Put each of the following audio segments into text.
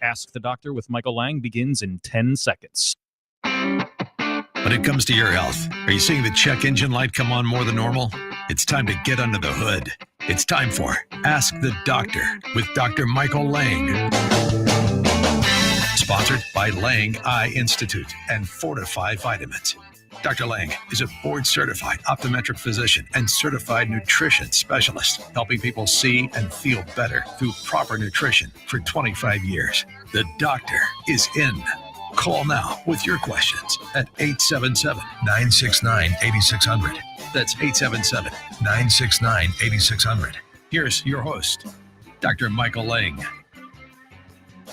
Ask the Doctor with Michael Lange begins in 10 seconds. When it comes to your health, are you seeing the check engine light come on more than normal? It's time to get under the hood. It's time for Ask the Doctor with Dr. Michael Lange. Sponsored by Lange Eye Institute and Fortify Vitamins. Dr. Lange is a board-certified optometric physician and certified nutrition specialist, helping people see and feel better through proper nutrition for 25 years. The doctor is in. Call now with your questions at 877-969-8600. That's 877-969-8600. Here's your host, Dr. Michael Lange.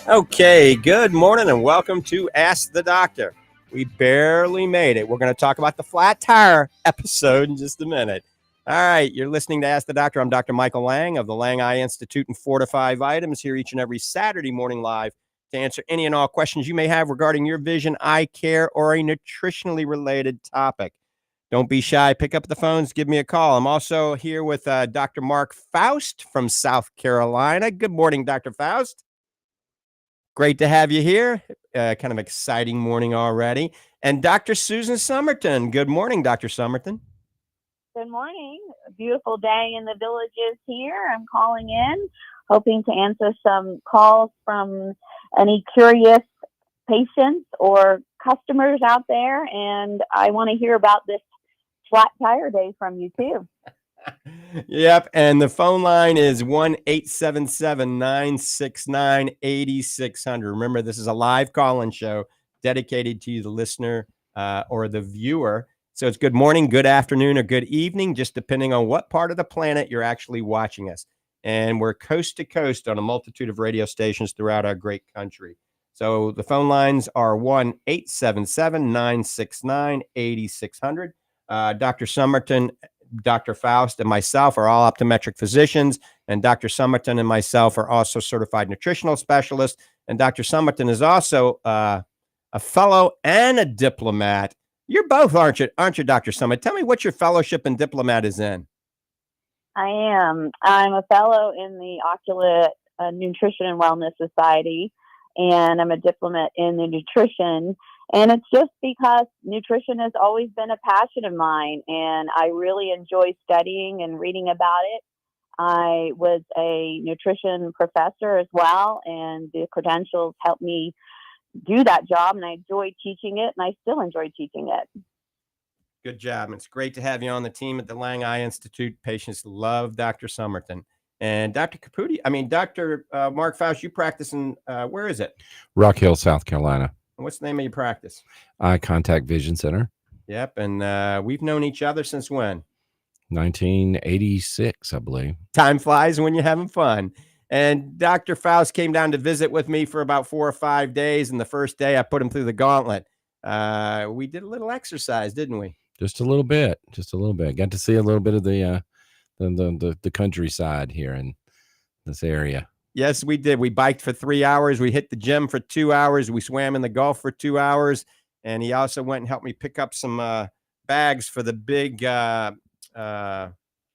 Okay, good morning and welcome to Ask the Doctor. We barely made it. We're going to talk about the flat tire episode in just a minute. All right, you're listening to Ask the Doctor. I'm Dr. Michael Lange of the Lange Eye Institute and Fortify Vitamins here each and every Saturday morning live to answer any and all questions you may have regarding your vision, eye care, or a nutritionally related topic. Don't be shy. Pick up the phones. Give me a call. I'm also here with Dr. Mark Faust from South Carolina. Good morning, Dr. Faust. Great to have you here. Kind of exciting morning already. And Dr. Susan Summerton. Good morning, Dr. Summerton. Good morning. A beautiful day in the villages here. I'm calling in, hoping to answer some calls from any curious patients or customers out there. And I want to hear about this flat tire day from you too. Yep. And the phone line is 1-877-969-8600. Remember, this is a live call-in show dedicated to you, the listener or the viewer. So it's good morning, good afternoon, or good evening, just depending on what part of the planet you're actually watching us. And we're coast to coast on a multitude of radio stations throughout our great country. So the phone lines are 1-877-969-8600. Dr. Summerton, Dr. Faust, and myself are all optometric physicians, and Dr. Summerton and myself are also certified nutritional specialists. And Dr. Summerton is also a fellow and a diplomat. You're both, aren't you, Dr. Summerton? Tell me what your fellowship and diplomat is in. I am. I'm a fellow in the Ocular Nutrition and Wellness Society, and I'm a diplomat in the nutrition. And it's just because nutrition has always been a passion of mine, and I really enjoy studying and reading about it. I was a nutrition professor as well, and the credentials helped me do that job, and I enjoyed teaching it, and I still enjoy teaching it. Good job. It's great to have you on the team at the Lange Eye Institute. Patients love Dr. Summerton. And Dr. Mark Faust, you practice in, where is it? Rock Hill, South Carolina. And what's the name of your practice? Eye Contact Vision Center. Yep. And we've known each other since when? 1986, I believe. Time flies when you're having fun. And Dr. Faust came down to visit with me for about 4 or 5 days. And the first day I put him through the gauntlet. We did a little exercise, didn't we? Just a little bit. Got to see a little bit of the countryside here in this area. Yes, we did. We biked for 3 hours. We hit the gym for 2 hours. We swam in the Gulf for 2 hours. And he also went and helped me pick up some bags for the big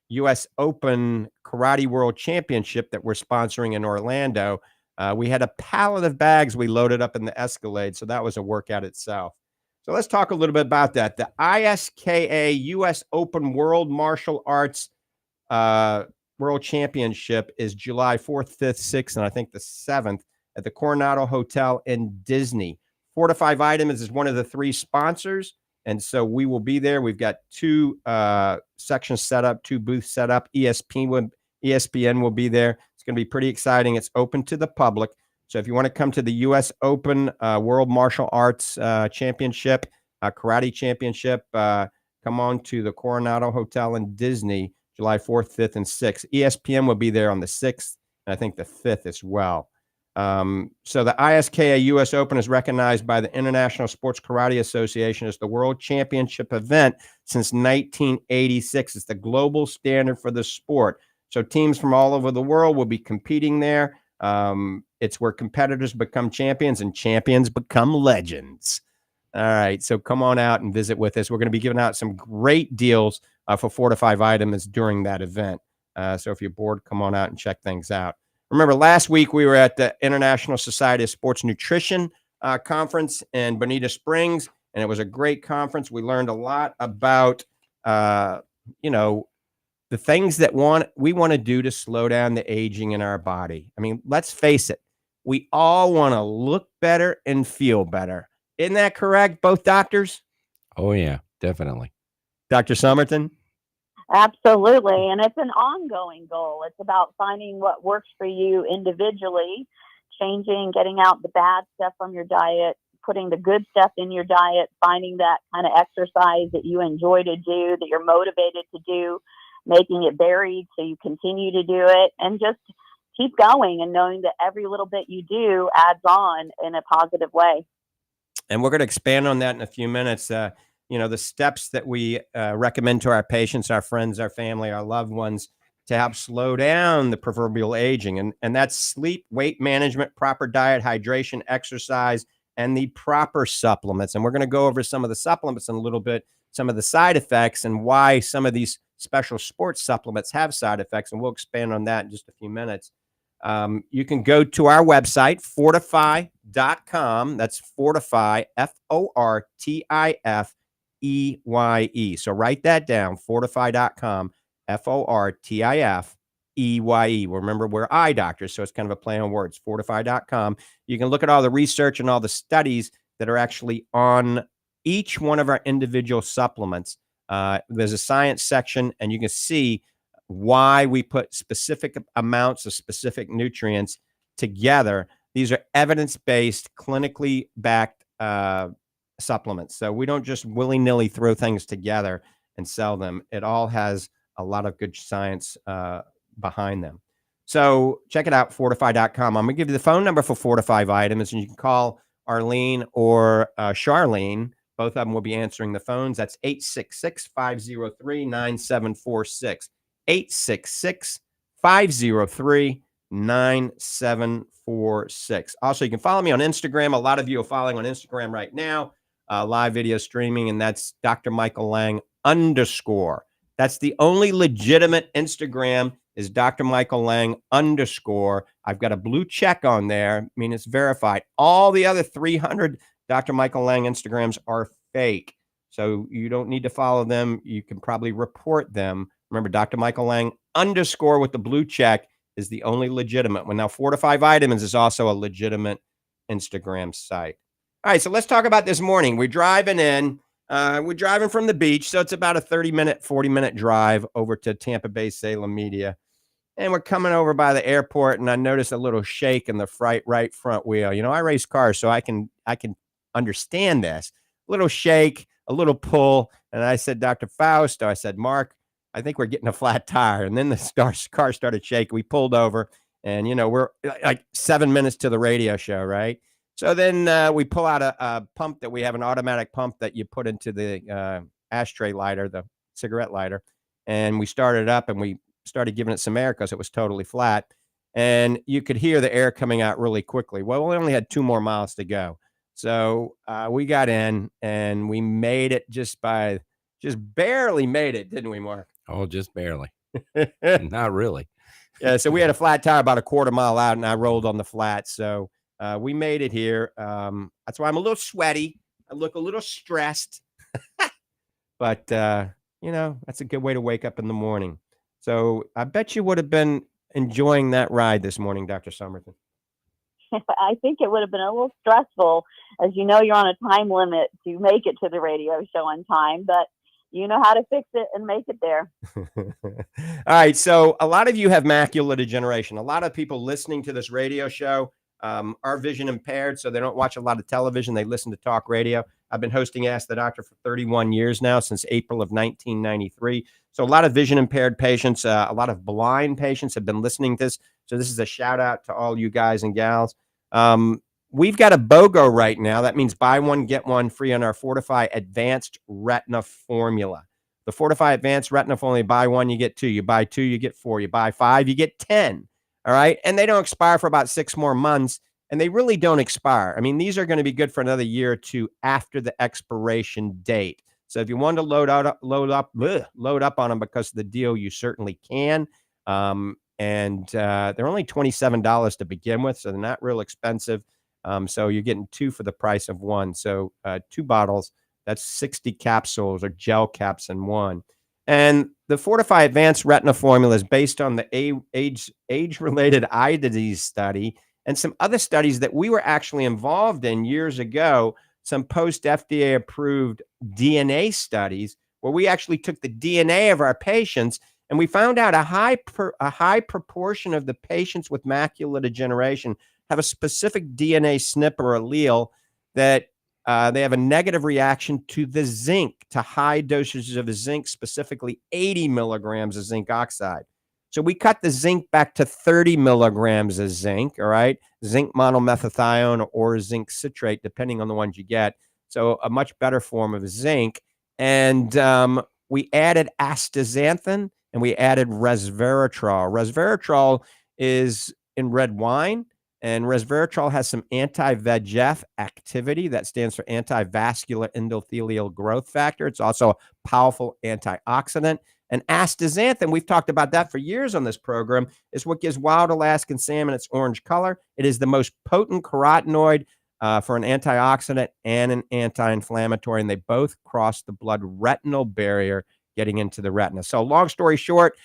U.S. Open Karate World Championship that we're sponsoring in Orlando. We had a pallet of bags we loaded up in the Escalade. So that was a workout itself. So let's talk a little bit about that. The ISKA U.S. Open World Martial Arts World Championship is July 4th, 5th, 6th, and I think the 7th at the Coronado Hotel in Disney. Fortify Vitamins is one of the 3 sponsors, and so we will be there. We've got 2 sections set up, 2 booths set up. ESPN will be there. It's going to be pretty exciting. It's open to the public. So if you want to come to the U.S. Open World Martial Arts Championship, Karate Championship, come on to the Coronado Hotel in Disney, July 4th, 5th, and 6th. ESPN will be there on the 6th, and I think the 5th as well. So the ISKA U.S. Open is recognized by the International Sports Karate Association as the World Championship event since 1986. It's the global standard for the sport. So teams from all over the world will be competing there. It's where competitors become champions and champions become legends. All right. So come on out and visit with us. We're going to be giving out some great deals for Fortify Vitamins during that event. So if you're bored, come on out and check things out. Remember, last week we were at the International Society of Sports Nutrition conference in Bonita Springs, and it was a great conference. We learned a lot about, the things that we want to do to slow down the aging in our body. I mean, let's face it. We all want to look better and feel better. Isn't that correct, both doctors? Oh, yeah, definitely. Dr. Summerton? Absolutely. And it's an ongoing goal. It's about finding what works for you individually, changing, getting out the bad stuff from your diet, putting the good stuff in your diet, finding that kind of exercise that you enjoy to do, that you're motivated to do, making it varied so you continue to do it, and just keep going and knowing that every little bit you do adds on in a positive way. And we're going to expand on that in a few minutes. The steps that we recommend to our patients, our friends, our family, our loved ones to help slow down the proverbial aging. And that's sleep, weight management, proper diet, hydration, exercise, and the proper supplements. And we're going to go over some of the supplements in a little bit, some of the side effects and why some of these special sports supplements have side effects. And we'll expand on that in just a few minutes. You can go to our website, fortify.com. That's Fortify, FORTIFEYE. So write that down, fortify.com, FORTIFEYE. Remember, we're eye doctors, so it's kind of a play on words, fortify.com. You can look at all the research and all the studies that are actually on each one of our individual supplements. There's a science section, and you can see why we put specific amounts of specific nutrients together. These are evidence-based, clinically backed supplements. So we don't just willy-nilly throw things together and sell them. It all has a lot of good science behind them. So check it out, fortify.com. I'm going to give you the phone number for Fortify Vitamins, and you can call Arlene or Charlene. Both of them will be answering the phones. That's 866-503-9746. 866-503-9746. Also, you can follow me on Instagram. A lot of you are following on Instagram right now, live video streaming, and that's Dr. Michael Lange _ That's the only legitimate Instagram is Dr. Michael Lange _ I've got a blue check on there. I mean, it's verified. All the other 300 Dr. Michael Lange Instagrams are fake. So you don't need to follow them. You can probably report them. Remember, Dr. Michael Lange _ with the blue check is the only legitimate one. Now, Fortify Vitamins is also a legitimate Instagram site. All right, so let's talk about this morning. We're driving in. We're driving from the beach, so it's about a 30-minute, 40-minute drive over to Tampa Bay Salem Media. And we're coming over by the airport, and I noticed a little shake in the right front wheel. I race cars, so I can understand this. A little shake, a little pull. And I said, Dr. Faust, I said, Mark, I think we're getting a flat tire. And then the car started shaking. We pulled over, and, we're like 7 minutes to the radio show, right? So then we pull out a pump that we have, an automatic pump that you put into the ashtray lighter, the cigarette lighter. And we started up, and we started giving it some air because it was totally flat. And you could hear the air coming out really quickly. Well, we only had 2 more miles to go. So we got in, and we made it just barely made it, didn't we, Mark? Oh, just barely. Not really. Yeah, so we had a flat tire about a quarter mile out, and I rolled on the flat. So we made it here. That's why I'm a little sweaty. I look a little stressed. But, that's a good way to wake up in the morning. So I bet you would have been enjoying that ride this morning, Dr. Summerton. I think it would have been a little stressful. As you know, you're on a time limit to make it to the radio show on time, but you know how to fix it and make it there. All right. So a lot of you have macular degeneration. A lot of people listening to this radio show are vision impaired, so they don't watch a lot of television. They listen to talk radio. I've been hosting Ask the Doctor for 31 years now, since April of 1993. So a lot of vision impaired patients, a lot of blind patients have been listening to this. So this is a shout out to all you guys and gals. We've got a BOGO right now. That means buy one, get one free on our Fortify Advanced Retina Formula. The Fortify Advanced Retina Formula, buy one, you get 2. You buy 2, you get 4. You buy 5, you get 10. All right. And they don't expire for about 6 more months. And they really don't expire. I mean, these are going to be good for another year or two after the expiration date. So if you want to load up on them because of the deal, you certainly can. They're only $27 to begin with, so they're not real expensive. So you're getting 2 for the price of 1. So 2 bottles, that's 60 capsules or gel caps in 1. And the Fortify Advanced Retina formula is based on the age-related eye disease study and some other studies that we were actually involved in years ago, some post-FDA approved DNA studies where we actually took the DNA of our patients and we found out a high proportion of the patients with macular degeneration have a specific DNA SNP or allele that they have a negative reaction to the zinc, to high dosages of zinc, specifically 80 milligrams of zinc oxide. So we cut the zinc back to 30 milligrams of zinc, all right? Zinc monomethithione or zinc citrate, depending on the ones you get. So a much better form of zinc. And we added astaxanthin and we added resveratrol. Resveratrol is in red wine. And resveratrol has some anti-VEGF activity. That stands for anti-vascular endothelial growth factor. It's also a powerful antioxidant. And astaxanthin, we've talked about that for years on this program, is what gives wild Alaskan salmon its orange color. It is the most potent carotenoid for an antioxidant and an anti-inflammatory, and they both cross the blood-retinal barrier getting into the retina. So long story short,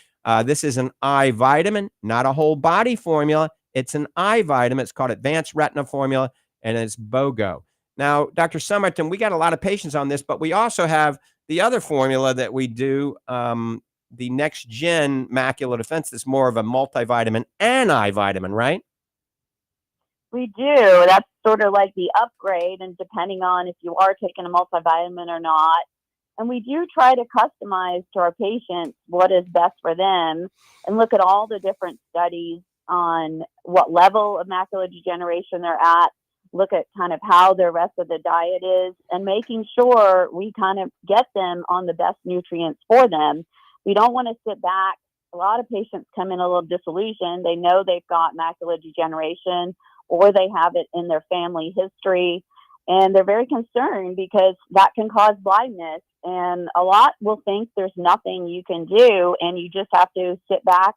this is an eye vitamin, not a whole body formula. It's an eye vitamin. It's called Advanced Retina Formula, and it's BOGO. Now, Dr. Summerton, we got a lot of patients on this, but we also have the other formula that we do, the next gen macular defense, that's more of a multivitamin and eye vitamin, right? We do. That's sort of like the upgrade, and depending on if you are taking a multivitamin or not. And we do try to customize to our patients what is best for them and look at all the different studies on what level of macular degeneration they're at, look at kind of how the rest of the diet is, and making sure we kind of get them on the best nutrients for them. We don't want to sit back. A lot of patients come in a little disillusioned. They know they've got macular degeneration or they have it in their family history, and they're very concerned because that can cause blindness. And a lot will think there's nothing you can do, and you just have to sit back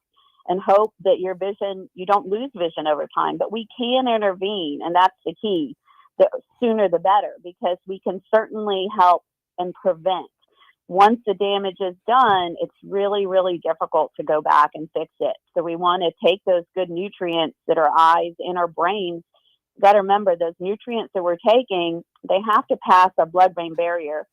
and hope that your vision, you don't lose vision over time. But we can intervene, and that's the key. The sooner the better, because we can certainly help and prevent. Once the damage is done, it's really, really difficult to go back and fix it. So we want to take those good nutrients that our eyes and our brains, you got to remember those nutrients that we're taking, they have to pass our blood-brain barrier.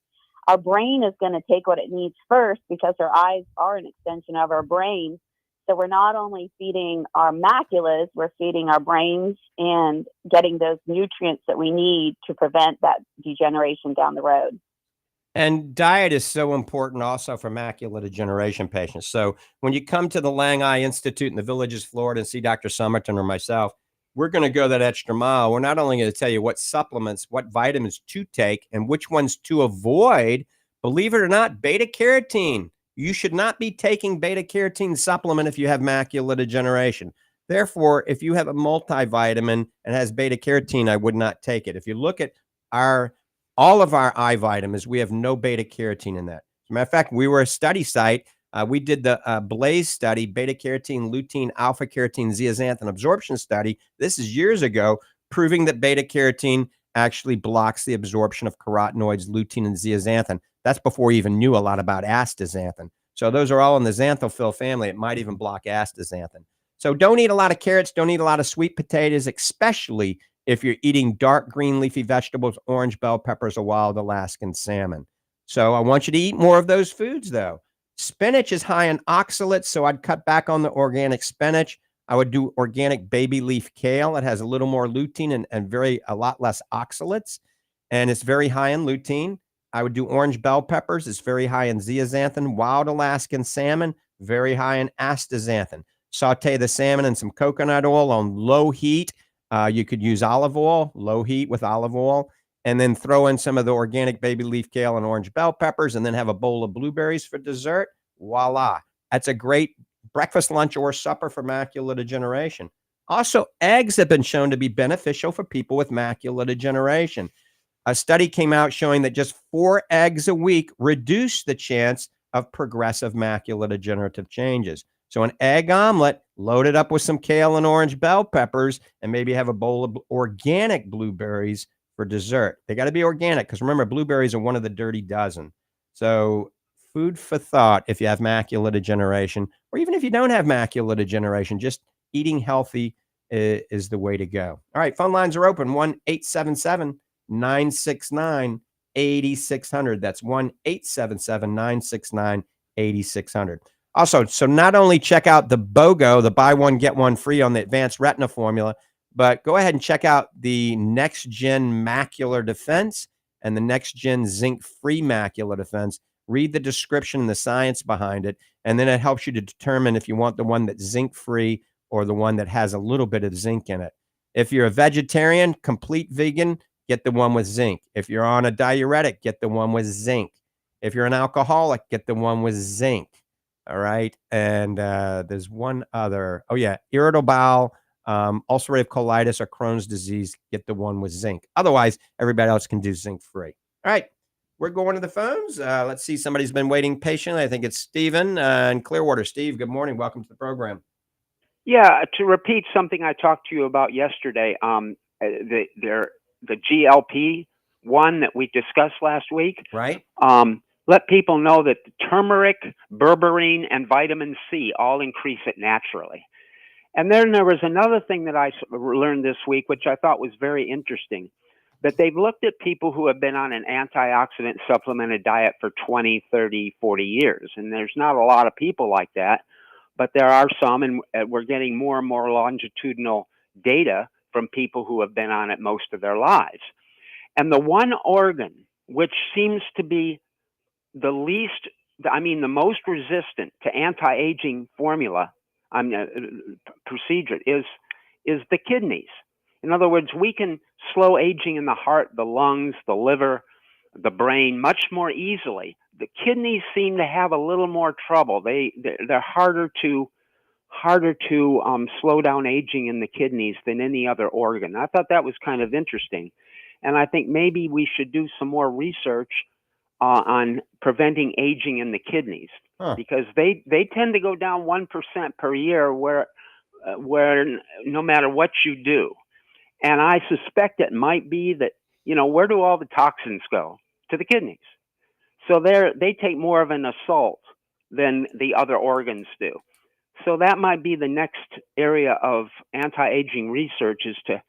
Our brain is going to take what it needs first because our eyes are an extension of our brain. So we're not only feeding our maculas, we're feeding our brains and getting those nutrients that we need to prevent that degeneration down the road. And diet is so important also for macular degeneration patients. So when you come to the Lange Eye Institute in the Villages, Florida, and see Dr. Summerton or myself, we're going to go that extra mile. We're not only going to tell you what supplements, what vitamins to take, and which ones to avoid. Believe it or not, beta carotene. You should not be taking beta carotene supplement if you have macular degeneration. Therefore, if you have a multivitamin and has beta carotene, I would not take it. If you look at all of our eye vitamins, we have no beta carotene in that. As a matter of fact, we were a study site. We did the Blaze study, beta carotene, lutein, alpha carotene, zeaxanthin absorption study. This is years ago, proving that beta carotene actually blocks the absorption of carotenoids, lutein, and zeaxanthin. That's before we even knew a lot about astaxanthin. So those are all in the xanthophyll family. It might even block astaxanthin. So don't eat a lot of carrots. Don't eat a lot of sweet potatoes, especially if you're eating dark green leafy vegetables, orange bell peppers, or wild Alaskan salmon. So I want you to eat more of those foods, though. Spinach is high in oxalates, so I'd cut back on the organic spinach. I would do organic baby leaf kale. It has a little more lutein and a lot less oxalates, and it's very high in lutein. I would do orange bell peppers. It's very high in zeaxanthin. Wild Alaskan salmon, very high in astaxanthin. Saute the salmon in some coconut oil on low heat. You could use olive oil, low heat with olive oil, and then throw in some of the organic baby leaf kale and orange bell peppers, and then have a bowl of blueberries for dessert. Voila. That's a great breakfast, lunch, or supper for macular degeneration. Also, eggs have been shown to be beneficial for people with macular degeneration. A study came out showing that just 4 eggs a week reduce the chance of progressive macular degenerative changes. So an egg omelet loaded up with some kale and orange bell peppers, and maybe have a bowl of organic blueberries for dessert. They got to be organic, because remember, blueberries are one of the dirty dozen. So food for thought if you have macular degeneration, or even if you don't have macular degeneration, just eating healthy is the way to go. All right, phone lines are open, 1-877-969-8600. That's 1-877-969-8600. Also, so not only check out the BOGO, the buy one, get one free on the advanced retina formula, but go ahead and check out the next gen macular defense and the next gen zinc free macular defense. Read the description and the science behind it, and then it helps you to determine if you want the one that's zinc free or the one that has a little bit of zinc in it. If you're a vegetarian, complete vegan, get the one with zinc. If you're on a diuretic, get the one with zinc. If you're an alcoholic, get the one with zinc. All right. And there's one other. Oh, yeah. Irritable bowel, ulcerative colitis, or Crohn's disease, get the one with zinc. Otherwise, everybody else can do zinc free. All right. We're going to the phones. Let's see. Somebody's been waiting patiently. I think it's Stephen in Clearwater. Steve, good morning. Welcome to the program. Yeah, to repeat something I talked to you about yesterday, the GLP one that we discussed last week. Right. Let people know that turmeric, berberine, and vitamin C all increase it naturally. And then there was another thing that I learned this week, which I thought was very interesting, that they've looked at people who have been on an antioxidant supplemented diet for 20, 30, 40 years. And there's not a lot of people like that, but there are some, and we're getting more and more longitudinal data from people who have been on it most of their lives. And the one organ which seems to be the most resistant to anti-aging formula, procedure is the kidneys. In other words, we can slow aging in the heart, the lungs, the liver, the brain much more easily. The kidneys seem to have a little more trouble. They're harder to slow down aging in the kidneys than any other organ. I thought that was kind of interesting, and I think maybe we should do some more research on preventing aging in the kidneys, because they tend to go down 1% per year, where no matter what you do. And I suspect it might be that, where do all the toxins go? To the kidneys. So they take more of an assault than the other organs do. So that might be the next area of anti-aging research, is to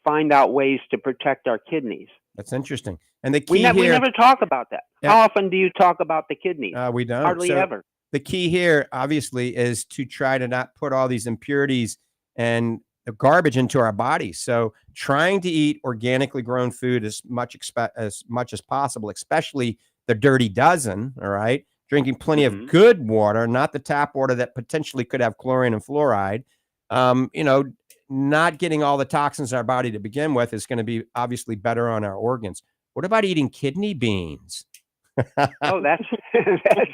find out ways to protect our kidneys. That's interesting. And the key we never talk about that. Yeah. How often do you talk about the kidneys? We don't. Hardly ever. The key here, obviously, is to try to not put all these impurities and garbage into our bodies. So trying to eat organically grown food as much as possible, especially the dirty dozen, all right? Drinking plenty of good water, not the tap water that potentially could have chlorine and fluoride. Not getting all the toxins in our body to begin with is going to be obviously better on our organs. What about eating kidney beans? Oh, that's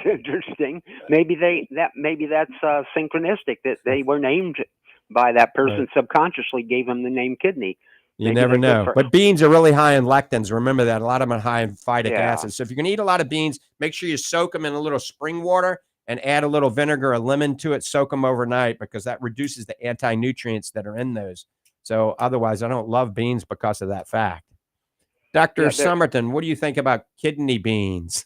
interesting. Maybe that's synchronistic, that they were named by that person, right. Subconsciously gave them the name kidney. You never know. But beans are really high in lectins. Remember that. A lot of them are high in phytic acid. So if you're going to eat a lot of beans, make sure you soak them in a little spring water and add a little vinegar or lemon to it. Soak them overnight, because that reduces the anti-nutrients that are in those. So otherwise, I don't love beans because of that fact. Dr. Summerton, what do you think about kidney beans?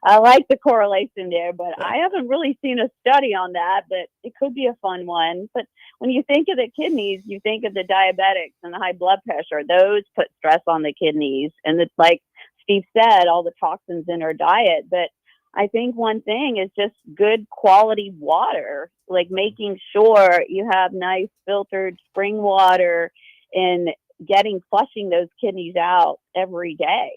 I like the correlation there, but I haven't really seen a study on that, but it could be a fun one. But when you think of the kidneys, you think of the diabetics and the high blood pressure. Those put stress on the kidneys. And it's like Steve said, all the toxins in our diet. But I think one thing is just good quality water, like making sure you have nice filtered spring water and flushing those kidneys out every day.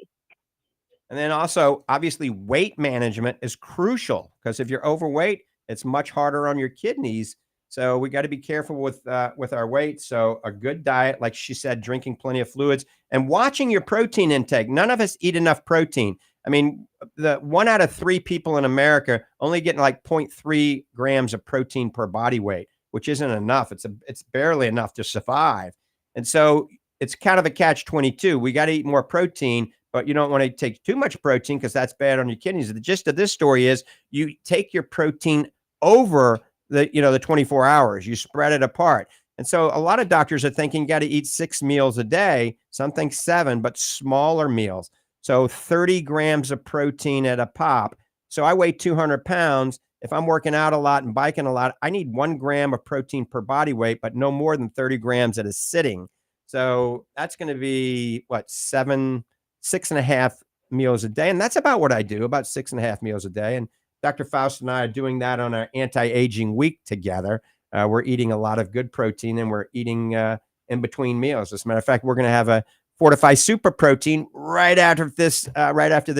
And then also, obviously, weight management is crucial, because if you're overweight, it's much harder on your kidneys. So we got to be careful with our weight. So a good diet, like she said, drinking plenty of fluids and watching your protein intake. None of us eat enough protein. I mean, the 1 out of 3 people in America only getting like 0.3 grams of protein per body weight, which isn't enough. It's barely enough to survive. And so it's kind of a catch-22. We got to eat more protein, but you don't want to take too much protein because that's bad on your kidneys. The gist of this story is you take your protein over the 24 hours. You spread it apart. And so a lot of doctors are thinking you got to eat 6 meals a day. Some think 7, but smaller meals. So 30 grams of protein at a pop. So I weigh 200 pounds. If I'm working out a lot and biking a lot, I need 1 gram of protein per body weight, but no more than 30 grams at a sitting. So that's going to be what, 6.5 meals a day. And that's about what I do, about 6.5 meals a day. And Dr. Faust and I are doing that on our anti-aging week together. We're eating a lot of good protein, and we're eating in between meals. As a matter of fact, we're going to have a Fortify Super Protein right after this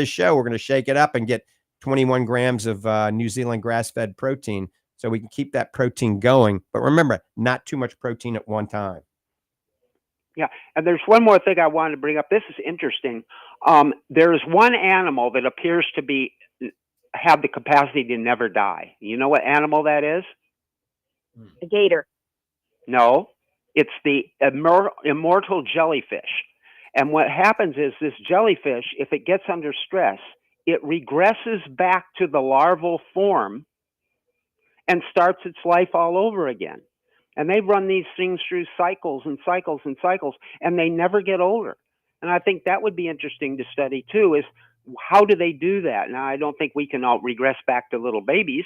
show. We're going to shake it up and get 21 grams of New Zealand grass-fed protein so we can keep that protein going. But remember, not too much protein at one time. Yeah, and there's one more thing I wanted to bring up. This is interesting. There is one animal that appears to have the capacity to never die. You know what animal that is? A gator. No, it's the immortal jellyfish. And what happens is this jellyfish, if it gets under stress, it regresses back to the larval form and starts its life all over again. And they run these things through cycles and cycles and cycles, and they never get older. And I think that would be interesting to study too, is how do they do that? Now, I don't think we can all regress back to little babies,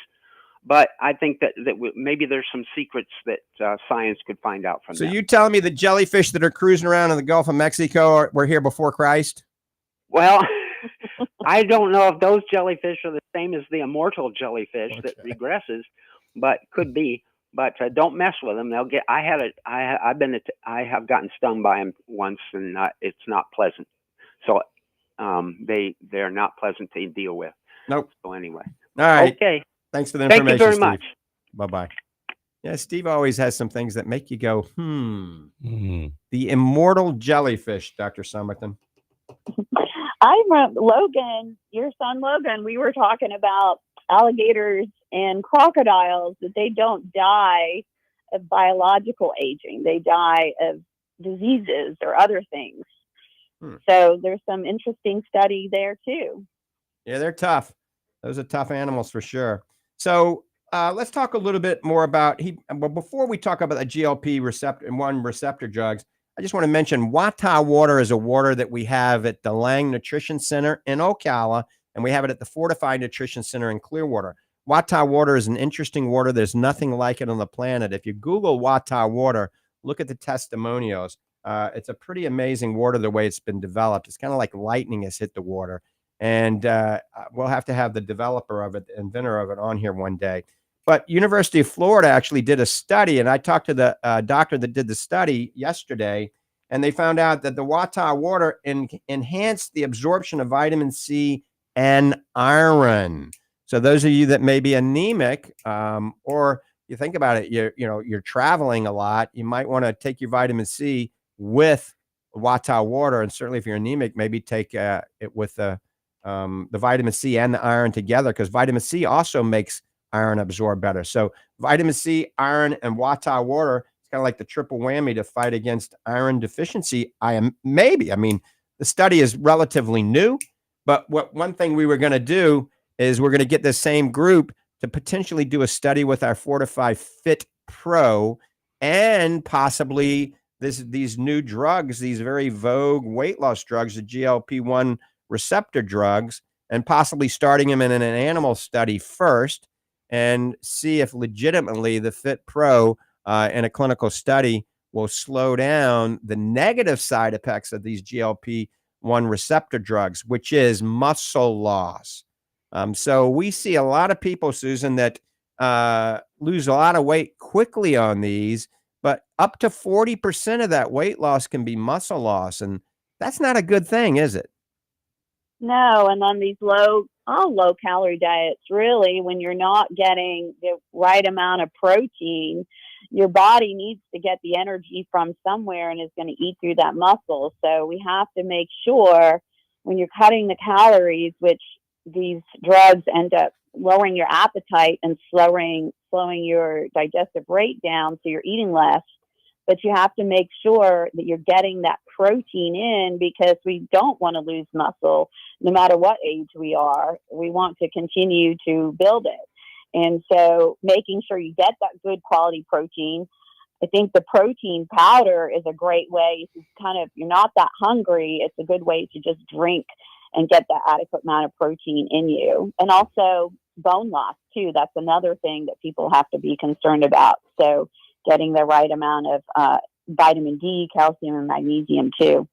but I think that maybe there's some secrets that science could find out from them. So you telling me the jellyfish that are cruising around in the Gulf of Mexico were here before Christ? Well, I don't know if those jellyfish are the same as the immortal jellyfish that regresses, but could be. But don't mess with them. They'll get. I have gotten stung by them once, and it's not pleasant. So they're not pleasant to deal with. Nope. So anyway. All right. Okay. Thanks for the information. Thank you very Steve. much. Bye-bye. Yeah, Steve always has some things that make you go, The immortal jellyfish, Dr. Summerton. I remember Logan, your son Logan, we were talking about alligators and crocodiles, that they don't die of biological aging. They die of diseases or other things. So there's some interesting study there too. Yeah, they're tough. Those are tough animals for sure. So let's talk a little bit more about but before we talk about the GLP receptor drugs, I just want to mention Wata water is a water that we have at the Lange Nutrition Center in Ocala, and we have it at the Fortify Nutrition Center in Clearwater. Wata water is an interesting water. There's nothing like it on the planet. If you Google Wata water, look at the testimonials. It's a pretty amazing water, the way it's been developed. It's kind of like lightning has hit the water. And we'll have to have the developer of it, the inventor of it, on here one day. But University of Florida actually did a study, and I talked to the doctor that did the study yesterday, and they found out that the Wata water enhanced the absorption of vitamin C and iron. So those of you that may be anemic, or you think about it, you're traveling a lot, you might want to take your vitamin C with Wata water, and certainly if you're anemic, maybe take it with the vitamin C and the iron together, because vitamin C also makes iron absorb better. So vitamin C, iron, and Wata water, it's kind of like the triple whammy to fight against iron deficiency. I mean, the study is relatively new, but one thing we were going to do is we're going to get the same group to potentially do a study with our Fortify Fit Pro, and possibly these new drugs, these very vogue weight loss drugs, the GLP-1 receptor drugs, and possibly starting them in an animal study first, and see if legitimately the Fit Pro in a clinical study will slow down the negative side effects of these GLP-1 receptor drugs, which is muscle loss. So we see a lot of people, Susan, that lose a lot of weight quickly on these, but up to 40% of that weight loss can be muscle loss. And that's not a good thing, is it? No, and on these low calorie diets, really, when you're not getting the right amount of protein, your body needs to get the energy from somewhere and is going to eat through that muscle. So we have to make sure when you're cutting the calories, which these drugs end up lowering your appetite and slowing your digestive rate down, so you're eating less. But you have to make sure that you're getting that protein in, because we don't want to lose muscle no matter what age we are. We want to continue to build it. And so making sure you get that good quality protein. I think the protein powder is a great way. If you're not that hungry, it's a good way to just drink and get that adequate amount of protein in you. And also bone loss too. That's another thing that people have to be concerned about. So getting the right amount of vitamin D, calcium, and magnesium too.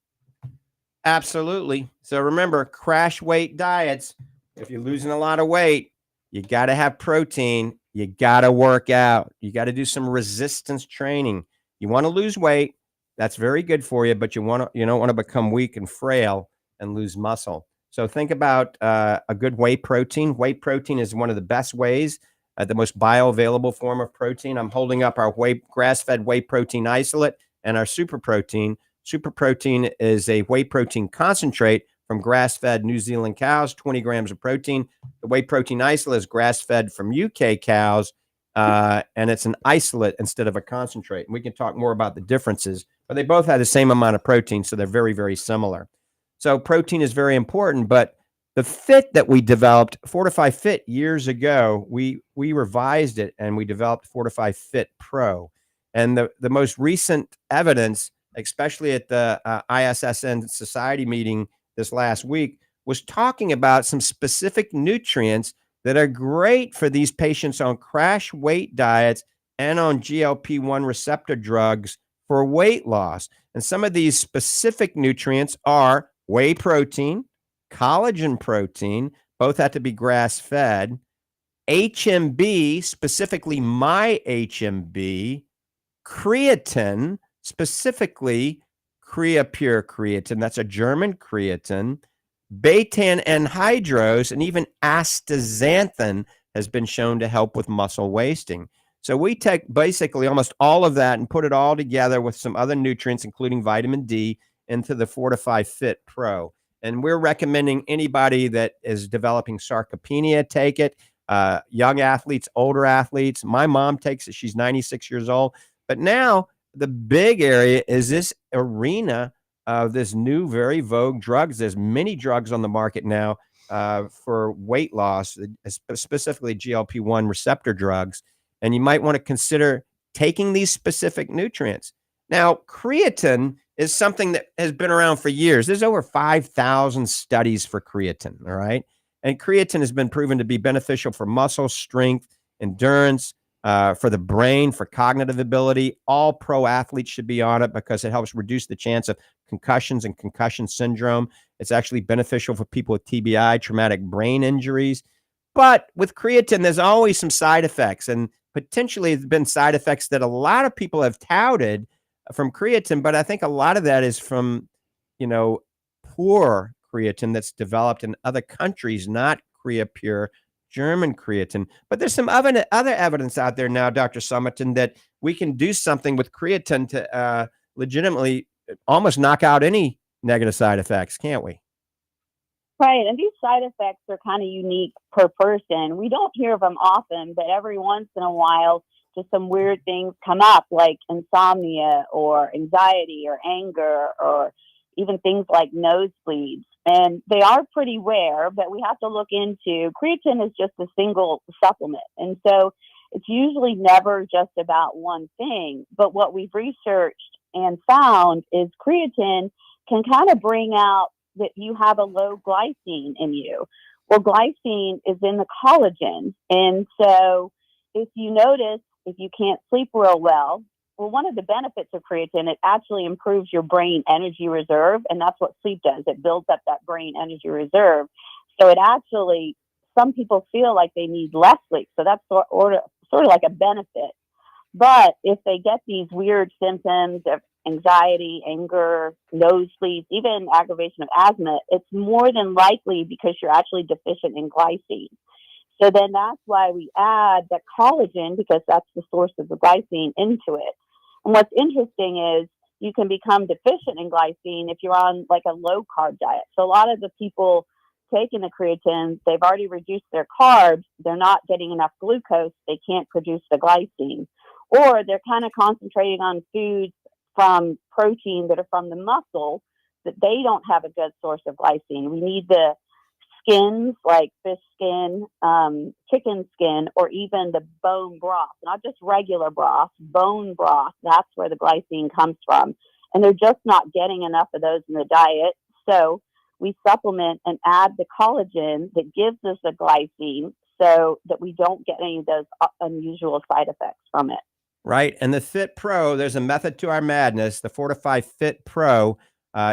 Absolutely. So remember, crash weight diets. If you're losing a lot of weight, you got to have protein. You got to work out. You got to do some resistance training. You want to lose weight. That's very good for you, but you don't want to become weak and frail and lose muscle. So think about a good whey protein. Whey protein is one of the best ways, the most bioavailable form of protein. I'm holding up our grass-fed whey protein isolate and our super protein. Super protein is a whey protein concentrate from grass-fed New Zealand cows, 20 grams of protein. The whey protein isolate is grass-fed from UK cows, and it's an isolate instead of a concentrate. And we can talk more about the differences, but they both have the same amount of protein, so they're very, very similar. So protein is very important, but the Fit that we developed, Fortify Fit, years ago, we revised it and we developed Fortify Fit Pro. And the most recent evidence, especially at the ISSN Society meeting this last week, was talking about some specific nutrients that are great for these patients on crash weight diets and on GLP-1 receptor drugs for weight loss. And some of these specific nutrients are whey protein, collagen protein, both have to be grass-fed, HMB, specifically my HMB, creatine, specifically Creapure creatine, that's a German creatine, beta anhydrous, and even astaxanthin has been shown to help with muscle wasting. So we take basically almost all of that and put it all together with some other nutrients, including vitamin D, into the Fortify Fit Pro. And we're recommending anybody that is developing sarcopenia take it, young athletes, older athletes. My mom takes it. She's 96 years old. But now the big area is this arena of this new, very vogue drugs. There's many drugs on the market now for weight loss, specifically GLP-1 receptor drugs. And you might want to consider taking these specific nutrients. Now, creatine is something that has been around for years. There's over 5,000 studies for creatine, all right? And creatine has been proven to be beneficial for muscle strength, endurance, for the brain, for cognitive ability. All pro athletes should be on it because it helps reduce the chance of concussions and concussion syndrome. It's actually beneficial for people with TBI, traumatic brain injuries. But with creatine, there's always some side effects, and potentially there's been side effects that a lot of people have touted from creatine, but I think a lot of that is from, poor creatine that's developed in other countries, not Creapure, German creatine. But there's some other evidence out there now, Dr. Summerton, that we can do something with creatine to legitimately almost knock out any negative side effects, can't we? Right, and these side effects are kind of unique per person. We don't hear of them often, but every once in a while, just some weird things come up, like insomnia or anxiety or anger, or even things like nosebleeds. And they are pretty rare, but we have to look into. Creatine is just a single supplement. And so it's usually never just about one thing. But what we've researched and found is creatine can kind of bring out that you have a low glycine in you. Well, glycine is in the collagen. And so if you notice, if you can't sleep real well, one of the benefits of creatine, it actually improves your brain energy reserve. And that's what sleep does. It builds up that brain energy reserve. So it actually, some people feel like they need less sleep. So that's sort of like a benefit. But if they get these weird symptoms of anxiety, anger, nosebleeds, even aggravation of asthma, it's more than likely because you're actually deficient in glycine. So then that's why we add the collagen, because that's the source of the glycine, into it. And what's interesting is, you can become deficient in glycine if you're on like a low carb diet. So a lot of the people taking the creatine, they've already reduced their carbs. They're not getting enough glucose. They can't produce the glycine. Or they're kind of concentrating on foods from protein that are from the muscle that they don't have a good source of glycine. We need the skins like fish skin, chicken skin, or even the bone broth, not just regular broth, bone broth. That's where the glycine comes from. And they're just not getting enough of those in the diet. So we supplement and add the collagen that gives us the glycine so that we don't get any of those unusual side effects from it. Right. And the Fit Pro, there's a method to our madness. The Fortify Fit Pro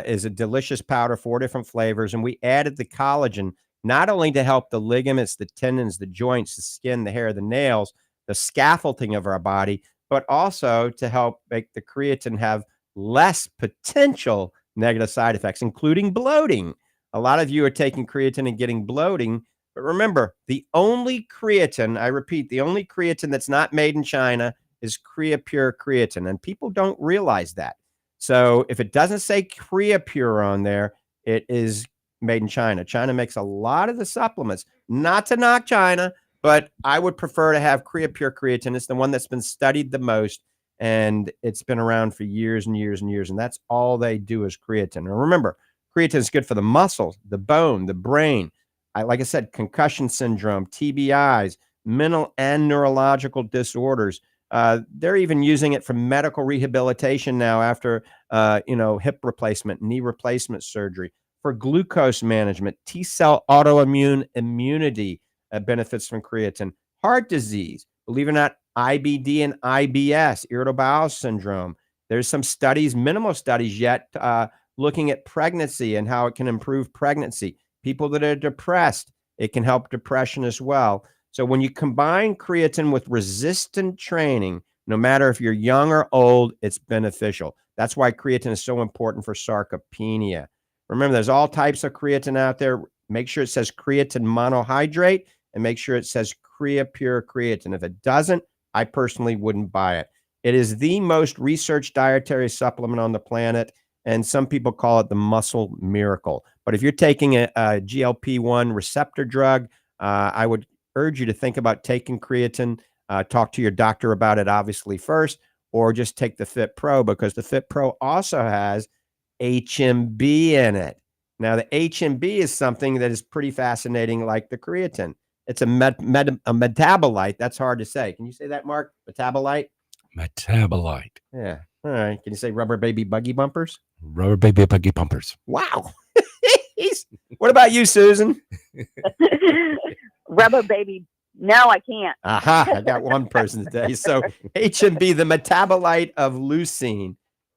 is a delicious powder, 4 different flavors. And we added the collagen, not only to help the ligaments, the tendons, the joints, the skin, the hair, the nails, the scaffolding of our body, but also to help make the creatine have less potential negative side effects, including bloating. A lot of you are taking creatine and getting bloating. But remember, the only creatine, I repeat, the only creatine that's not made in China is Creapure creatine. And people don't realize that. So if it doesn't say Creapure on there, it is made in China. China makes a lot of the supplements, not to knock China, but I would prefer to have Creapure creatine. It's the one that's been studied the most, and it's been around for years and years and years. And that's all they do is creatine. And remember, creatine is good for the muscles, the bone, the brain. Like I said, concussion syndrome, TBIs, mental and neurological disorders. They're even using it for medical rehabilitation now after, hip replacement, knee replacement surgery, for glucose management, T-cell autoimmune immunity benefits from creatine, heart disease, believe it or not, IBD and IBS, irritable bowel syndrome. There's some studies, minimal studies yet, looking at pregnancy and how it can improve pregnancy. People that are depressed, it can help depression as well. So when you combine creatine with resistant training, no matter if you're young or old, it's beneficial. That's why creatine is so important for sarcopenia. Remember, there's all types of creatine out there. Make sure it says creatine monohydrate and make sure it says Creapure creatine. If it doesn't, I personally wouldn't buy it. It is the most researched dietary supplement on the planet, and some people call it the muscle miracle. But if you're taking a GLP-1 receptor drug, I would urge you to think about taking creatine. Talk to your doctor about it, obviously, first, or just take the Fit Pro, because the Fit Pro also has HMB in it. Now, the HMB is something that is pretty fascinating, like the creatine. It's a metabolite. That's hard to say. Can you say that, Mark? Metabolite? Metabolite. Yeah. All right. Can you say rubber baby buggy bumpers? Rubber baby buggy bumpers. Wow. What about you, Susan? Rubber baby. No, I can't. Aha. I got one person today. So HMB, the metabolite of leucine,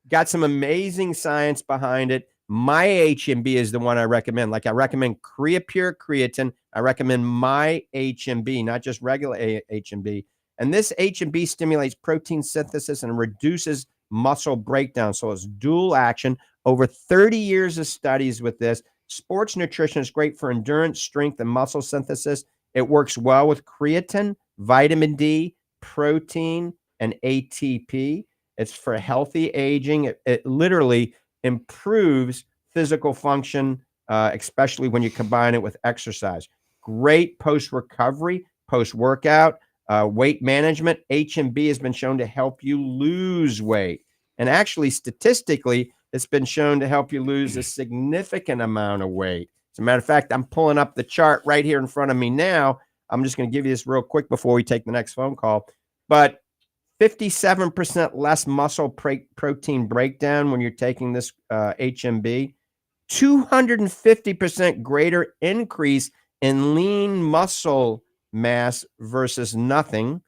got some amazing science behind it. My HMB is the one I recommend. Like I recommend Creapure creatine. I recommend my HMB, not just regular HMB. And this HMB stimulates protein synthesis and reduces muscle breakdown. So it's dual action. Over 30 years of studies with this. Sports nutrition is great for endurance, strength, and muscle synthesis. It works well with creatine, vitamin D, protein, and ATP. It's for healthy aging. It literally improves physical function, especially when you combine it with exercise. Great post-recovery, post-workout, weight management. HMB has been shown to help you lose weight. And actually, statistically, it's been shown to help you lose a significant amount of weight. As a matter of fact, I'm pulling up the chart right here in front of me now. I'm just going to give you this real quick before we take the next phone call. But 57% less muscle protein breakdown when you're taking this HMB, 250% greater increase in lean muscle mass versus nothing,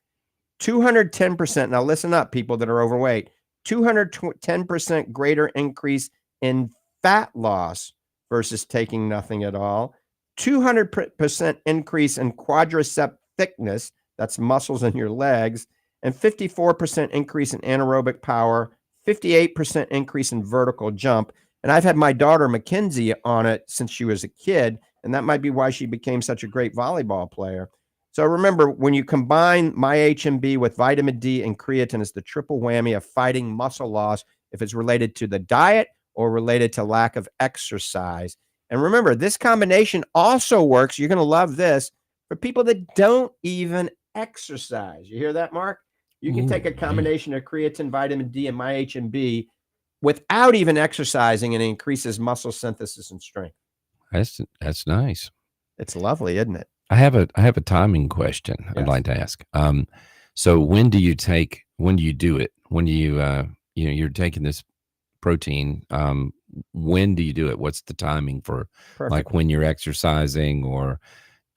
210%. Now listen up, people that are overweight, 210% greater increase in fat loss versus taking nothing at all, 200% increase in quadricep thickness, that's muscles in your legs, and 54% increase in anaerobic power, 58% increase in vertical jump. And I've had my daughter Mackenzie on it since she was a kid, and that might be why she became such a great volleyball player. So remember, when you combine my HMB with vitamin D and creatine, it's the triple whammy of fighting muscle loss if it's related to the diet or related to lack of exercise. And remember, this combination also works, you're going to love this, for people that don't even exercise. You hear that, Mark? You can take a combination of creatine, vitamin D, and MyHMB without even exercising, and it increases muscle synthesis and strength. That's nice. It's lovely, isn't it? I have a timing question I'd like to ask. So when do you do it? When do you you're taking this protein, when do you do it? What's the timing for like when you're exercising, or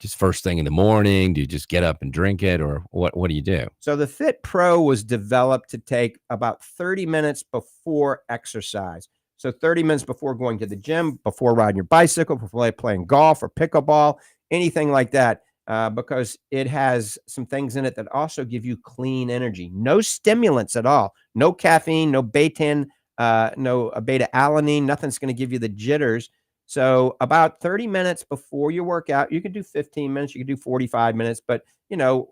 just first thing in the morning? Do you just get up and drink it, or what do you do? So the Fit Pro was developed to take about 30 minutes before exercise. So 30 minutes before going to the gym, before riding your bicycle, before playing golf or pickleball, anything like that, because it has some things in it that also give you clean energy. No stimulants at all. No caffeine, no beta alanine. Nothing's going to give you the jitters. So about 30 minutes before you work out, you can do 15 minutes, you can do 45 minutes, but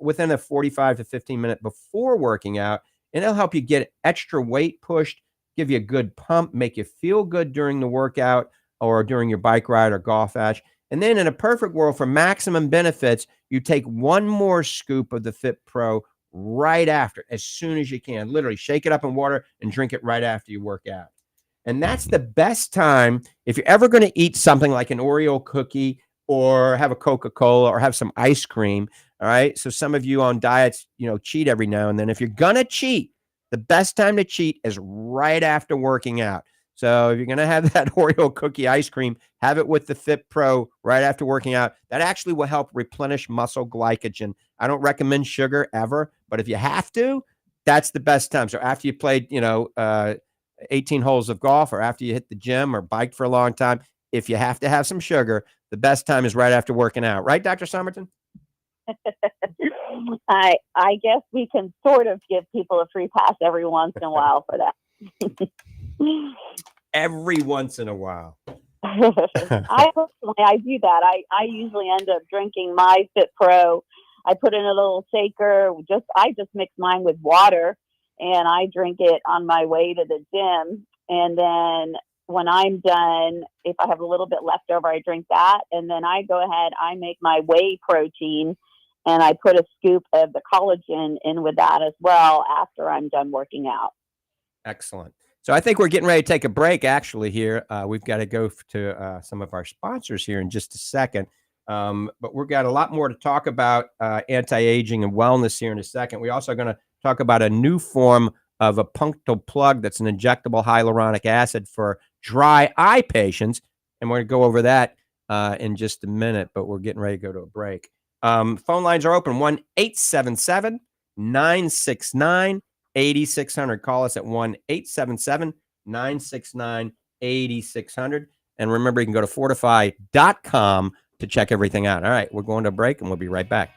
within a 45 to 15 minute before working out, and it'll help you get extra weight pushed, give you a good pump, make you feel good during the workout or during your bike ride or golf match. And then in a perfect world, for maximum benefits, you take one more scoop of the Fit Pro right after, as soon as you can. Literally shake it up in water and drink it right after you work out. And that's the best time if you're ever going to eat something like an Oreo cookie or have a Coca-Cola or have some ice cream. All right. So some of you on diets, cheat every now and then. If you're going to cheat, the best time to cheat is right after working out. So if you're going to have that Oreo cookie ice cream, have it with the Fit Pro right after working out. That actually will help replenish muscle glycogen. I don't recommend sugar ever, but if you have to, that's the best time. So after you played, 18 holes of golf, or after you hit the gym or biked for a long time, if you have to have some sugar, the best time is right after working out. Right, Dr. Summerton? I guess we can sort of give people a free pass every once in a while for that. Every once in a while. I do that. I usually end up drinking my Fit Pro. I put in a little shaker. I just mix mine with water, and I drink it on my way to the gym. And then when I'm done, if I have a little bit left over, I drink that. And then I go ahead, I make my whey protein, and I put a scoop of the collagen in with that as well after I'm done working out. Excellent. So I think we're getting ready to take a break, actually, here. We've got to go to some of our sponsors here in just a second. But we've got a lot more to talk about anti-aging and wellness here in a second. We're also going to talk about a new form of a punctal plug that's an injectable hyaluronic acid for dry eye patients. And we're going to go over that in just a minute, but we're getting ready to go to a break. Phone lines are open, 1-877-969-8600. Call us at 1-877-969-8600. And remember, you can go to fortify.com to check everything out. All right, we're going to a break, and we'll be right back.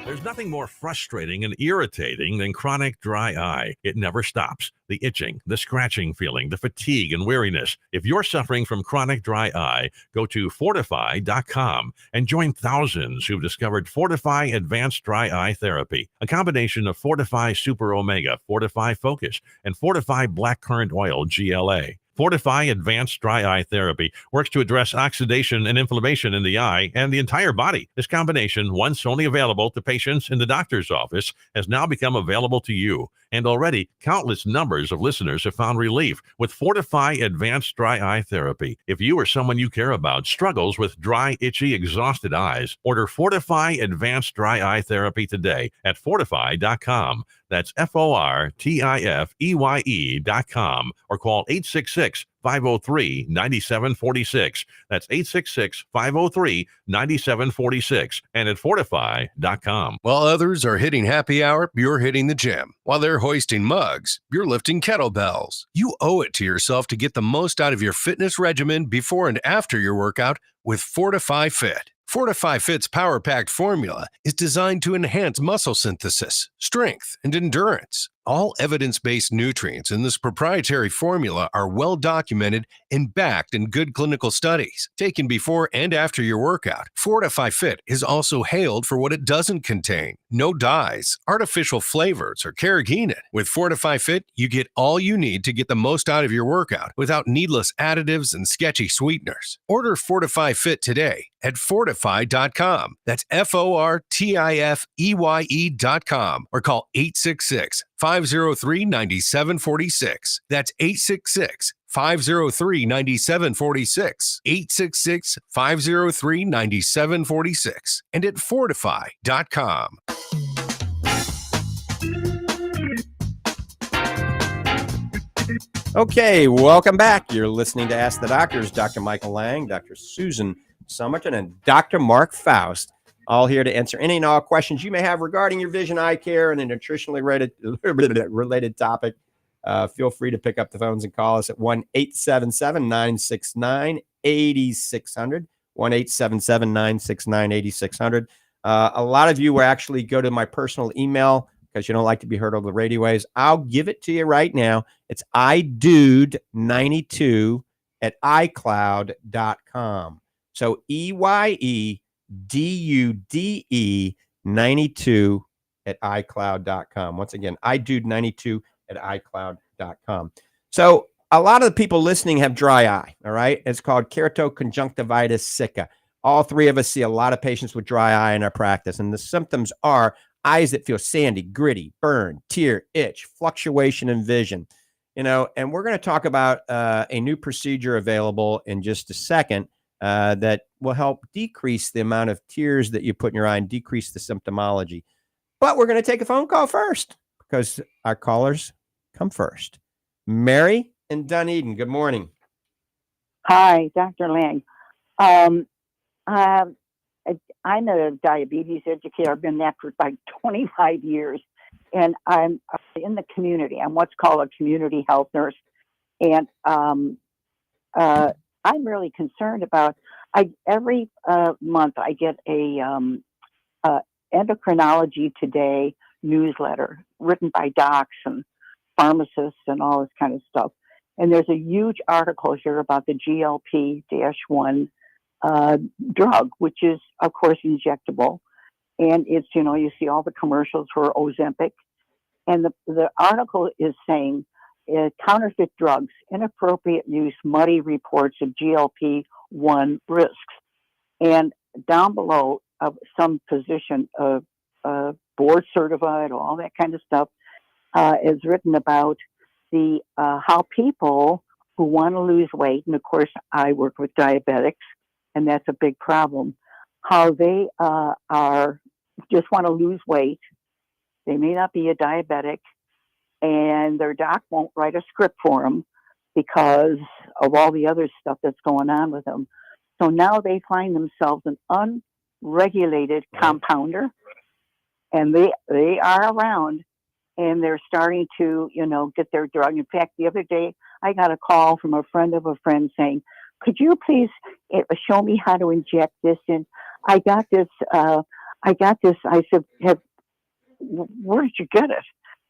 There's nothing more frustrating and irritating than chronic dry eye. It never stops. The itching, the scratching feeling, the fatigue and weariness. If you're suffering from chronic dry eye, go to fortify.com and join thousands who've discovered Fortify Advanced Dry Eye Therapy, a combination of Fortify Super Omega, Fortify Focus, and Fortify Blackcurrant Oil GLA. Fortify Advanced Dry Eye Therapy works to address oxidation and inflammation in the eye and the entire body. This combination, once only available to patients in the doctor's office, has now become available to you. And already, countless numbers of listeners have found relief with Fortify Advanced Dry Eye Therapy. If you or someone you care about struggles with dry, itchy, exhausted eyes, order Fortify Advanced Dry Eye Therapy today at fortify.com. That's FORTIFEYE.com, or call 866-503-9746. That's 866-503-9746 and at fortify.com. While others are hitting happy hour, you're hitting the gym. While they're hoisting mugs, you're lifting kettlebells. You owe it to yourself to get the most out of your fitness regimen before and after your workout with Fortify Fit. Fortify Fit's power-packed formula is designed to enhance muscle synthesis, strength, and endurance, All evidence-based nutrients in this proprietary formula are well documented and backed in good clinical studies, taken before and after your workout. Fortify Fit is also hailed for what it doesn't contain. No dyes, artificial flavors, or carrageenan. With Fortify Fit, you get all you need to get the most out of your workout without needless additives and sketchy sweeteners. Order Fortify Fit today at fortify.com. That's FORTIFEYE.com or call 866-503-9746. That's 866-503-9746. 866-503-9746 and at fortify.com. Okay, welcome back. You're listening to Ask the Doctors. Dr. Michael Lange, Dr. Susan Summerton, and Dr. Mark Faust, all here to answer any and all questions you may have regarding your vision, eye care, and a nutritionally related topic. Feel free to pick up the phones and call us at 1-877-969-8600, 1-877-969-8600. A lot of you will actually go to my personal email because you don't like to be heard over the radio waves. I'll give it to you right now. It's idude92 at icloud.com. So EYEDUDE 92 at icloud.com. Once again, idude92 at icloud.com. So a lot of the people listening have dry eye, all right? It's called keratoconjunctivitis sicca. All three of us see a lot of patients with dry eye in our practice, and the symptoms are eyes that feel sandy, gritty, burn, tear, itch, fluctuation in vision. And we're going to talk about a new procedure available in just a second that will help decrease the amount of tears that you put in your eye and decrease the symptomology. But we're going to take a phone call first because our callers come first. Mary in Dunedin, good morning. Hi, Dr. Lange. I'm a diabetes educator. I've been that for like 25 years. And I'm in the community. I'm what's called a community health nurse. And I'm really concerned about, every month I get a Endocrinology Today newsletter written by docs and pharmacists and all this kind of stuff. And there's a huge article here about the GLP-1 drug, which is, of course, injectable. And it's, you see all the commercials for Ozempic. And the article is saying counterfeit drugs, inappropriate use, muddy reports of GLP-1 risks. And down below, some physician, board certified, all that kind of stuff, is written about the how people who want to lose weight, and of course I work with diabetics, and that's a big problem, how they are just want to lose weight. They may not be a diabetic, and their doc won't write a script for them because of all the other stuff that's going on with them. So now they find themselves an unregulated compounder, and they are around, and they're starting to, get their drug. In fact, the other day, I got a call from a friend of a friend saying, could you please show me how to inject this? And I got this. I said, where did you get it?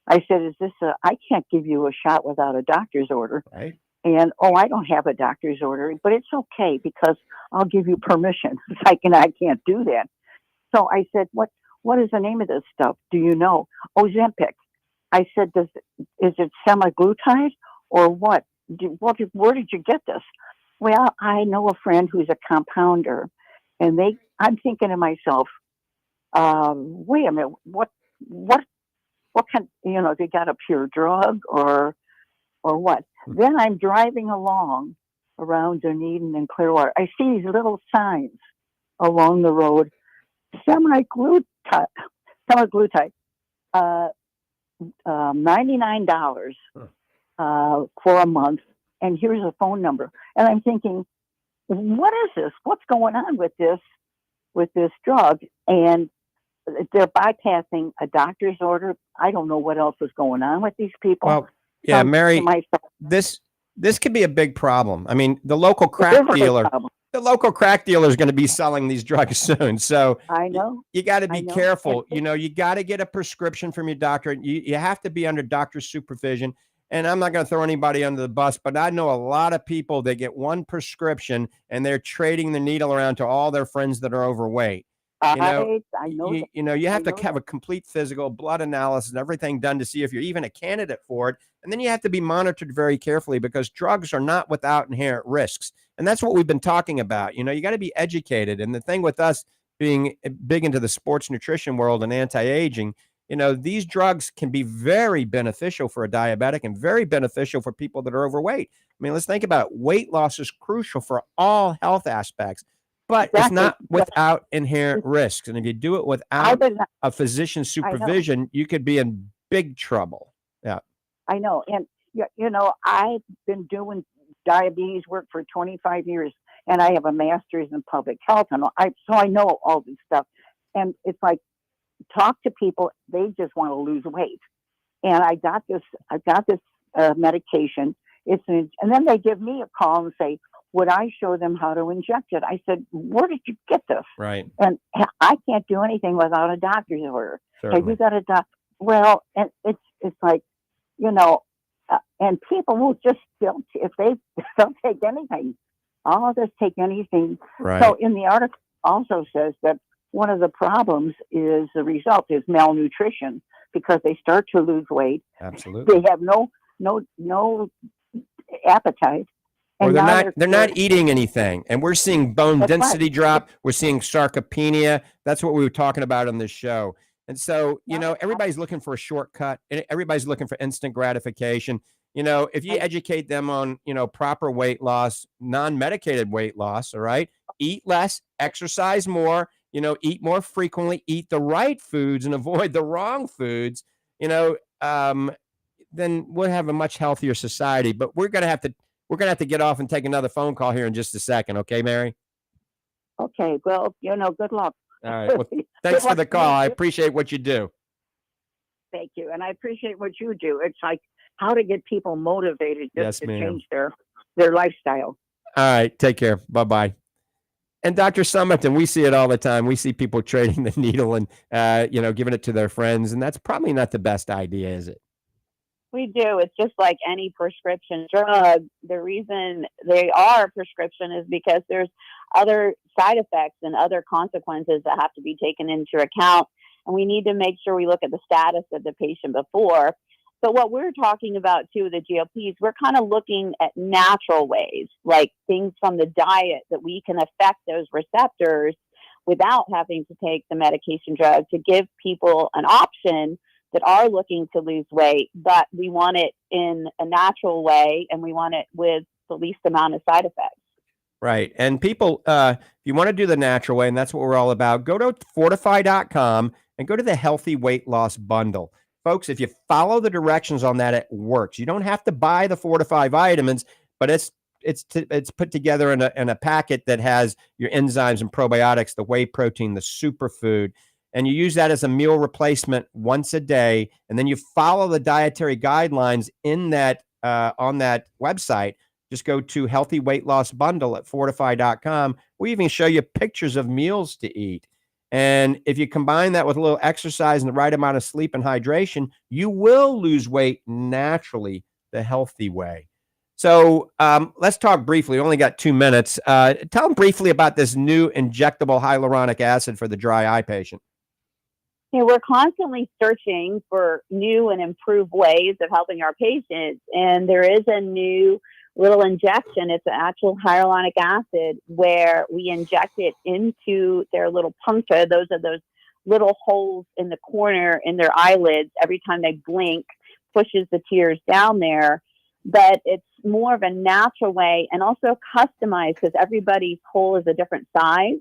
I said, is this I can't give you a shot without a doctor's order. Right. And, I don't have a doctor's order, but it's okay because I'll give you permission. It's like, and I can't do that. So I said, what is the name of this stuff? Do you know? Ozempic. I said, is it semaglutide or what? Where did you get this? Well, I know a friend who's a compounder, and I'm thinking to myself, wait a minute, what kind, they got a pure drug or what? Then I'm driving along around Dunedin and Clearwater. I see these little signs along the road, semaglutide, $99 for a month, and here's a phone number. And I'm thinking, what is this? What's going on with this drug? And they're bypassing a doctor's order. I don't know what else is going on with these people. Well, yeah, Mary, this could be a big problem. I mean, the local crack dealer, the local crack dealer is going to be selling these drugs soon. So I know. you got to I be know. careful. You got to get a prescription from your doctor. You have to be under doctor's supervision. And I'm not going to throw anybody under the bus, but I know a lot of people that get one prescription and they're trading the needle around to all their friends that are overweight. I know. You have to have a complete physical, blood analysis, and everything done to see if you're even a candidate for it. And then you have to be monitored very carefully because drugs are not without inherent risks. And that's what we've been talking about. You got to be educated. And the thing with us being big into the sports nutrition world and anti-aging, these drugs can be very beneficial for a diabetic and very beneficial for people that are overweight. I mean, let's think about it. Weight loss is crucial for all health aspects, but it's not without inherent risks. And if you do it without a physician's supervision, you could be in big trouble. Yeah. I know. And, I've been doing diabetes work for 25 years, and I have a master's in public health. And so I know all this stuff. And it's like, talk to people, they just want to lose weight. And I got this medication. And then they give me a call and say, would I show them how to inject it? I said, where did you get this? Right. And I can't do anything without a doctor's order. Certainly. Have you got a doc? Well, and it's like, and people will just if they'll take anything. I'll just take anything. Right. So in the article also says that one of the problems is the result is malnutrition because they start to lose weight. Absolutely. They have no appetite. Or they're not eating anything. And we're seeing bone density drop. We're seeing sarcopenia. That's what we were talking about on this show. And so, everybody's looking for a shortcut. Everybody's looking for instant gratification. If you educate them on, proper weight loss, non-medicated weight loss, all right, eat less, exercise more, eat more frequently, eat the right foods and avoid the wrong foods, then we'll have a much healthier society. But we're going to have to get off and take another phone call here in just a second. Okay, Mary? Okay. Well, good luck. All right. Well, thanks for the call. I appreciate what you do. Thank you. And I appreciate what you do. It's like how to get people motivated just to change their lifestyle. All right. Take care. Bye-bye. And Dr. Summerton, we see it all the time. We see people trading the needle and, giving it to their friends. And that's probably not the best idea, is it? We do. It's just like any prescription drug. The reason they are a prescription is because there's other side effects and other consequences that have to be taken into account. And we need to make sure we look at the status of the patient before. But what we're talking about too, with the GLPs, we're kind of looking at natural ways, like things from the diet that we can affect those receptors without having to take the medication drug to give people an option that are looking to lose weight, but we want it in a natural way and we want it with the least amount of side effects. Right. And people, if you want to do the natural way, and that's what we're all about, go to fortify.com and go to the healthy weight loss bundle. Folks, if you follow the directions on that, it works. You don't have to buy the Fortify vitamins, but it's put together in a packet that has your enzymes and probiotics, the whey protein, the superfood, and you use that as a meal replacement once a day. And then you follow the dietary guidelines in that on that website. Just go to Healthy Weight Loss Bundle at fortify.com. We even show you pictures of meals to eat. And if you combine that with a little exercise and the right amount of sleep and hydration, you will lose weight naturally the healthy way. So let's talk briefly. We only got 2 minutes. Tell them briefly about this new injectable hyaluronic acid for the dry eye patient. Yeah, we're constantly searching for new and improved ways of helping our patients. And there is a new little injection. It's an actual hyaluronic acid where we inject it into their little puncta. Those are those little holes in the corner in their eyelids. Every time they blink, pushes the tears down there. But it's more of a natural way and also customized because everybody's hole is a different size.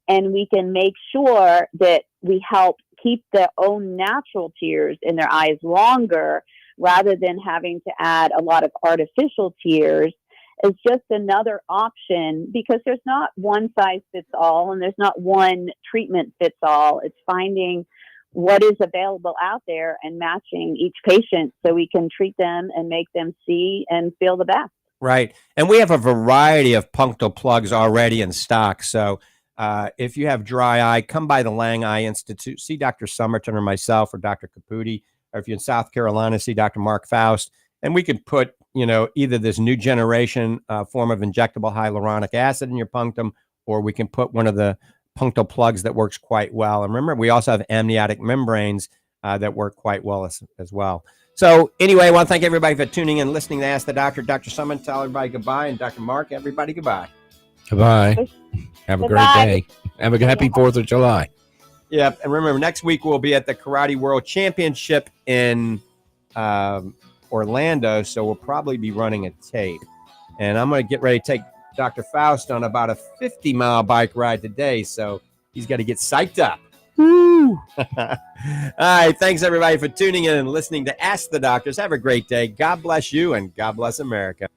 And we can make sure that we help keep their own natural tears in their eyes longer rather than having to add a lot of artificial tears. It's just another option because there's not one size fits all and there's not one treatment fits all. It's finding what is available out there and matching each patient so we can treat them and make them see and feel the best. Right. And we have a variety of punctal plugs already in stock. So if you have dry eye, come by the Lange Eye Institute, see Dr. Summerton or myself or Dr. Caputi, or if you're in South Carolina, see Dr. Mark Faust. And we could put, either this new generation form of injectable hyaluronic acid in your punctum, or we can put one of the punctal plugs that works quite well. And remember, we also have amniotic membranes that work quite well as well. So anyway, I want to thank everybody for tuning in, listening to Ask the Doctor. Dr. Summerton, tell everybody goodbye. And Dr. Mark, everybody goodbye. Goodbye. Have a great day. Have a happy 4th of July. Yep. And remember, next week we'll be at the Karate World Championship in Orlando. So we'll probably be running a tape. And I'm going to get ready to take Dr. Faust on about a 50-mile bike ride today. So he's got to get psyched up. Woo! All right. Thanks, everybody, for tuning in and listening to Ask the Doctors. Have a great day. God bless you, and God bless America.